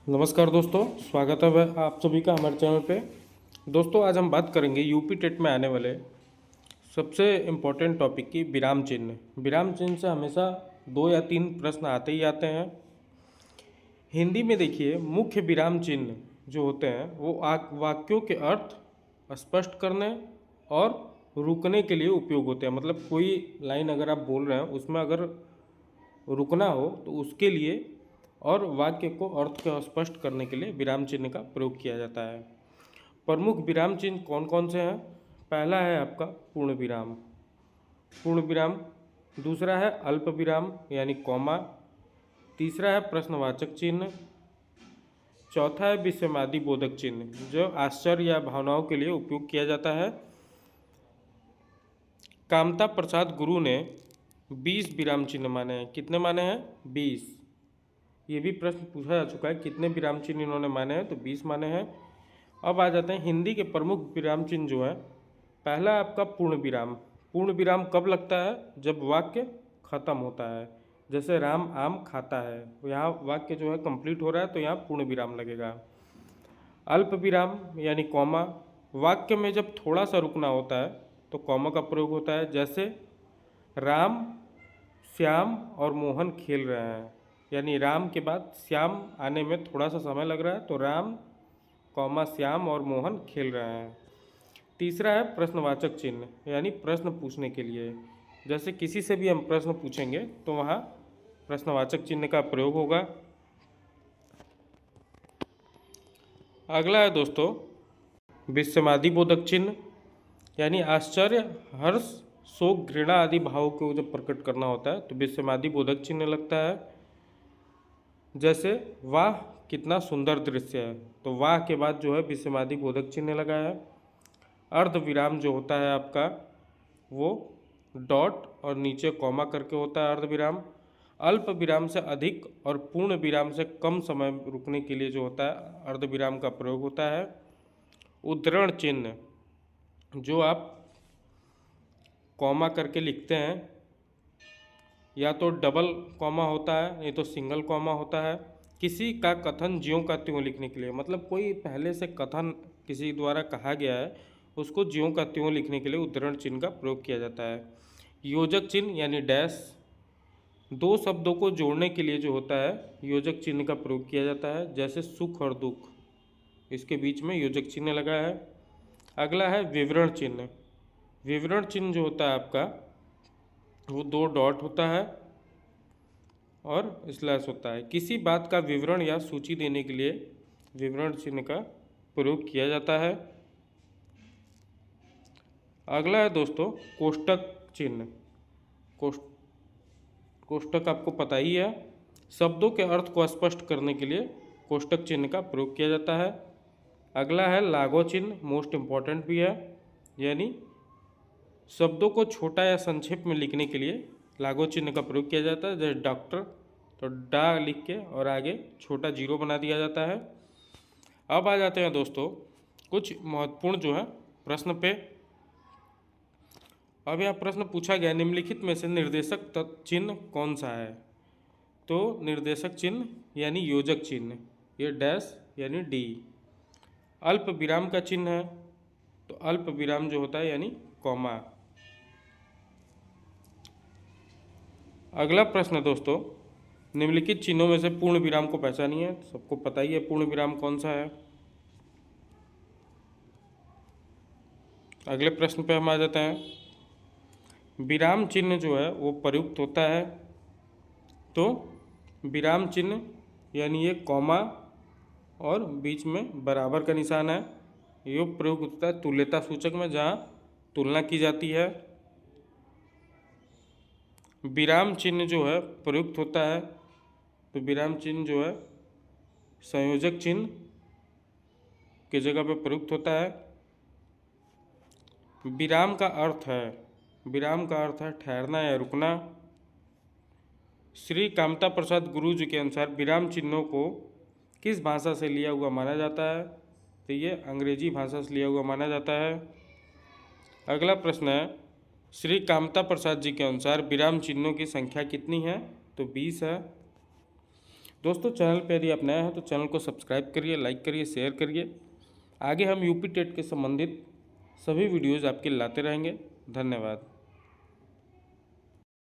नमस्कार दोस्तों, स्वागत है आप सभी का हमारे चैनल पे। दोस्तों, आज हम बात करेंगे यूपी टेट में आने वाले सबसे इम्पोर्टेंट टॉपिक की विराम चिन्ह। विराम चिन्ह से हमेशा 2 या 3 प्रश्न आते ही आते हैं। हिंदी में देखिए, मुख्य विराम चिन्ह जो होते हैं वो वाक्यों के अर्थ स्पष्ट करने और रुकने के लिए उपयोग होते हैं। मतलब कोई लाइन अगर आप बोल रहे हैं उसमें अगर रुकना हो तो उसके लिए और वाक्य को अर्थ को स्पष्ट करने के लिए विराम चिन्ह का प्रयोग किया जाता है। प्रमुख विराम चिन्ह कौन कौन से हैं? पहला है आपका पूर्ण विराम। पूर्ण विराम। दूसरा है अल्प विराम यानी कॉमा। तीसरा है प्रश्नवाचक चिन्ह। चौथा है विस्मयादि बोधक चिन्ह जो आश्चर्य या भावनाओं के लिए उपयोग किया जाता है। कामता प्रसाद गुरु ने 20 विराम चिन्ह माने हैं। कितने माने हैं? 20। ये भी प्रश्न पूछा जा चुका है, कितने विराम चिन्ह इन्होंने माने हैं? तो 20 माने हैं। अब आ जाते हैं हिंदी के प्रमुख विराम चिन्ह जो है। पहला आपका पूर्ण विराम। पूर्ण विराम कब लगता है? जब वाक्य खत्म होता है। जैसे राम आम खाता है, यहाँ वाक्य जो है कंप्लीट हो रहा है तो यहाँ पूर्ण विराम लगेगा। अल्प विराम यानी कॉमा। वाक्य में जब थोड़ा सा रुकना होता है तो कॉमा का प्रयोग होता है। जैसे राम श्याम और मोहन खेल रहे हैं, यानी राम के बाद श्याम आने में थोड़ा सा समय लग रहा है तो राम कॉमा श्याम और मोहन खेल रहे हैं। तीसरा है प्रश्नवाचक चिन्ह यानी प्रश्न पूछने के लिए। जैसे किसी से भी हम प्रश्न पूछेंगे तो वहाँ प्रश्नवाचक चिन्ह का प्रयोग होगा। अगला है दोस्तों विस्मयादि बोधक चिन्ह, यानी आश्चर्य हर्ष शोक घृणा आदि भावों को जब प्रकट करना होता है तो विस्मयादि बोधक चिन्ह लगता है। जैसे वाह कितना सुंदर दृश्य है, तो वाह के बाद जो है विस्मयादि बोधक चिन्ह लगा है। अर्ध विराम जो होता है आपका वो डॉट और नीचे कॉमा करके होता है अर्ध विराम। अल्प विराम से अधिक और पूर्ण विराम से कम समय रुकने के लिए जो होता है अर्ध विराम का प्रयोग होता है। उद्धरण चिन्ह जो आप कॉमा करके लिखते हैं, या तो डबल कॉमा होता है नहीं तो सिंगल कॉमा होता है। किसी का कथन ज्यों का त्यों लिखने के लिए, मतलब कोई पहले से कथन किसी द्वारा कहा गया है उसको ज्यों का त्यों लिखने के लिए उद्धरण चिन्ह का प्रयोग किया जाता है। योजक चिन्ह यानी डैश, दो शब्दों को जोड़ने के लिए जो होता है योजक चिन्ह का प्रयोग किया जाता है। जैसे सुख और दुख, इसके बीच में योजक चिन्ह लगा है। अगला है विवरण चिन्ह। विवरण चिन्ह जो होता है आपका वो 2 डॉट होता है और स्लैश होता है। किसी बात का विवरण या सूची देने के लिए विवरण चिन्ह का प्रयोग किया जाता है। अगला है दोस्तों कोष्टक चिन्ह। कोष्टक आपको पता ही है, शब्दों के अर्थ को स्पष्ट करने के लिए कोष्टक चिन्ह का प्रयोग किया जाता है। अगला है लागू चिन्ह, मोस्ट इम्पॉर्टेंट भी है, यानी शब्दों को छोटा या संक्षेप में लिखने के लिए लागू चिन्ह का प्रयोग किया जाता है। जैसे डॉक्टर, तो डा लिख के और आगे छोटा जीरो बना दिया जाता है। अब आ जाते हैं दोस्तों कुछ महत्वपूर्ण जो है प्रश्न पे। अब यहाँ प्रश्न पूछा गया निम्नलिखित में से निर्देशक चिन्ह कौन सा है? तो निर्देशक चिन्ह यानी योजक चिन्ह, ये डैश यानी डी। अल्प विराम का चिन्ह है तो अल्प विराम जो होता है यानी कॉमा। अगला प्रश्न दोस्तों, निम्नलिखित चिन्हों में से पूर्ण विराम को पहचानिए। सबको पता ही है पूर्ण विराम कौन सा है। अगले प्रश्न पे हम आ जाते हैं। विराम चिन्ह जो है वो प्रयुक्त होता है, तो विराम चिन्ह यानी ये कॉमा और बीच में बराबर का निशान है, ये प्रयोग होता है तुल्यता सूचक में जहाँ तुलना की जाती है। विराम चिन्ह जो है प्रयुक्त होता है, तो विराम चिन्ह जो है संयोजक चिन्ह की जगह पे प्रयुक्त होता है। विराम का अर्थ है ठहरना या रुकना। श्री कामता प्रसाद गुरु जी के अनुसार विराम चिन्हों को किस भाषा से लिया हुआ माना जाता है? तो ये अंग्रेजी भाषा से लिया हुआ माना जाता है। अगला प्रश्न है, श्री कामता प्रसाद जी के अनुसार विराम चिन्हों की संख्या कितनी है? तो 20 है। दोस्तों चैनल पर यदि आप नए हैं तो चैनल को सब्सक्राइब करिए, लाइक करिए, शेयर करिए। आगे हम यूपी टेट के संबंधित सभी वीडियोज़ आपके लाते रहेंगे। धन्यवाद।